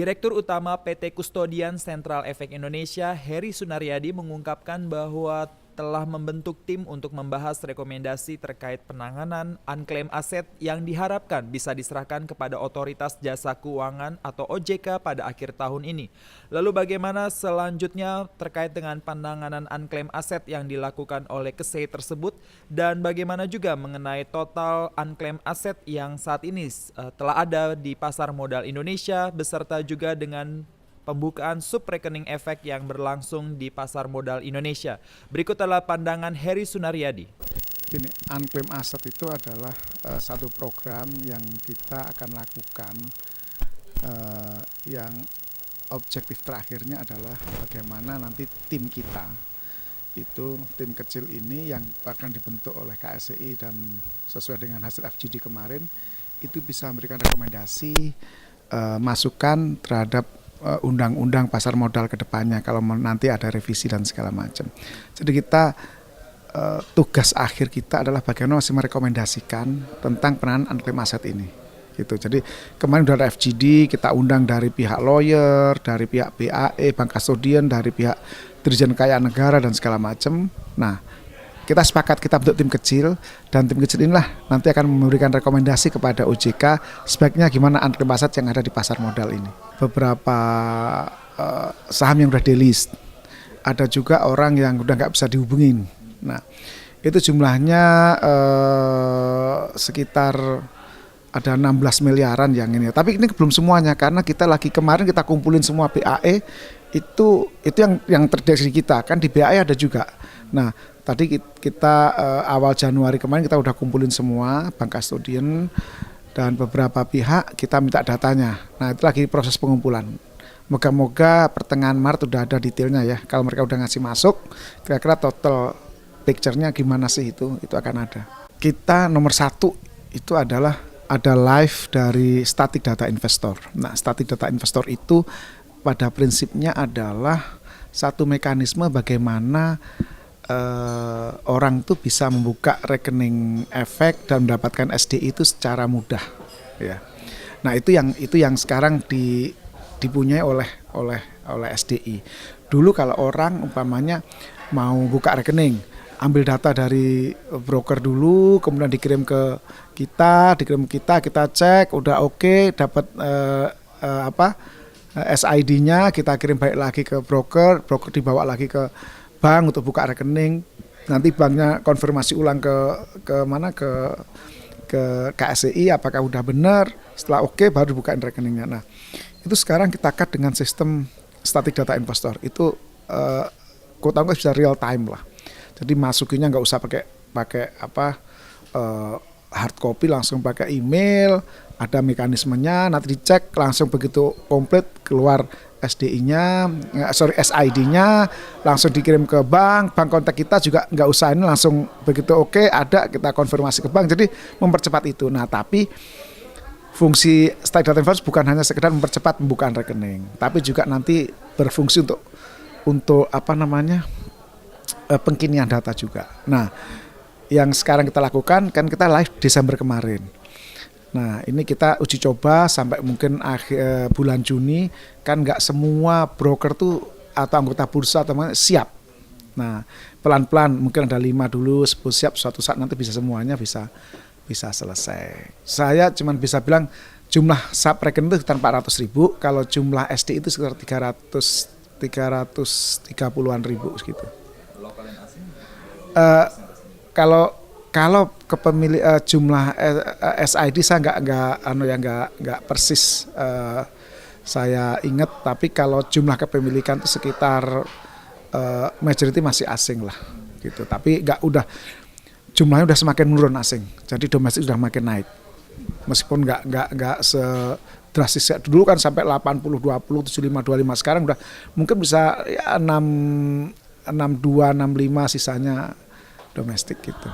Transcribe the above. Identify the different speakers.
Speaker 1: Direktur Utama PT Kustodian Central Efek Indonesia, Heri Sunaryadi mengungkapkan bahwa telah membentuk tim untuk membahas rekomendasi terkait penanganan unclaimed aset yang diharapkan bisa diserahkan kepada Otoritas Jasa Keuangan atau OJK pada akhir tahun ini. Lalu bagaimana selanjutnya terkait dengan penanganan unclaimed aset yang dilakukan oleh KSEI tersebut, dan bagaimana juga mengenai total unclaimed aset yang saat ini telah ada di pasar modal Indonesia, beserta juga dengan pembukaan subrekening efek yang berlangsung di pasar modal Indonesia. Berikut adalah pandangan Heri Sunaryadi.
Speaker 2: Gini, unclaimed asset itu adalah satu program yang kita akan lakukan yang objektif terakhirnya adalah bagaimana nanti tim kita, itu tim kecil ini yang akan dibentuk oleh KSEI dan sesuai dengan hasil FGD kemarin, itu bisa memberikan rekomendasi masukan terhadap undang-undang pasar modal ke depannya kalau nanti ada revisi dan segala macam. Jadi kita tugas akhir kita adalah bagaimana masih merekomendasikan tentang penanganan unclaimed aset ini. Gitu. Jadi kemarin sudah ada FGD, kita undang dari pihak lawyer, dari pihak BAE, Bank Kustodian, dari pihak Dirjen Kekayaan Negara dan segala macam. Nah, kita sepakat kita bentuk tim kecil, dan tim kecil inilah nanti akan memberikan rekomendasi kepada OJK sebaiknya gimana unclaimed aset yang ada di pasar modal ini. Beberapa saham yang sudah delist, ada juga orang yang udah nggak bisa dihubungin. Nah, itu jumlahnya sekitar ada 16 miliaran yang ini. Tapi ini belum semuanya, karena kita lagi kemarin kita kumpulin semua BAE, itu yang terdeteksi kita, kan di BAE ada juga. Nah, tadi kita awal Januari kemarin kita udah kumpulin semua, Bank Kustodian dan beberapa pihak, kita minta datanya. Nah, itu lagi proses pengumpulan. Moga-moga pertengahan Maret udah ada detailnya ya. Kalau mereka udah ngasih masuk, kira-kira total picture-nya gimana sih itu akan ada. Kita nomor 1 itu adalah ada live dari static data investor. Nah, static data investor itu pada prinsipnya adalah satu mekanisme bagaimana orang tuh bisa membuka rekening efek dan mendapatkan SDI itu secara mudah, ya. Nah, itu yang sekarang dipunyai oleh SDI. Dulu kalau orang umpamanya mau buka rekening, ambil data dari broker dulu, kemudian dikirim ke kita, kita cek, udah oke, dapat SID-nya, kita kirim balik lagi ke broker dibawa lagi ke bank untuk buka rekening, nanti banknya konfirmasi ulang ke KSEI apakah udah benar, setelah oke baru dibukain rekeningnya. Nah, itu sekarang kita cut dengan sistem static data investor, itu quote-unquote bisa real time lah. Jadi masukinnya nggak usah pakai hard copy, langsung pakai email, ada mekanismenya, nanti dicek langsung begitu komplit keluar SDI-nya, SID-nya, langsung dikirim ke bank kontak kita juga nggak usah ini, langsung begitu oke ada kita konfirmasi ke bank, jadi mempercepat itu. Nah, tapi fungsi static data investor bukan hanya sekedar mempercepat pembukaan rekening, tapi juga nanti berfungsi untuk pengkinian data juga. Nah, yang sekarang kita lakukan kan kita live Desember kemarin. Nah, ini kita uji coba sampai mungkin akhir bulan Juni, kan nggak semua broker tuh atau anggota bursa atau siap. Nah, pelan-pelan mungkin ada 5 dulu, 10 siap, suatu saat nanti bisa semuanya bisa selesai. Saya cuma bisa bilang jumlah sub rekening itu sekitar 400.000, kalau jumlah SD itu sekitar 330-an ribu segitu.
Speaker 1: Lokal dan asing?
Speaker 2: Kalau kepemilikan jumlah SID saya nggak persis saya ingat, tapi kalau jumlah kepemilikan itu sekitar majority masih asing lah gitu. Tapi jumlahnya udah semakin menurun asing, jadi domestik sudah makin naik. Meskipun nggak sedrastis dulu kan sampai 80-20, 75-25, sekarang udah mungkin bisa ya 62-65, sisanya domestik gitu.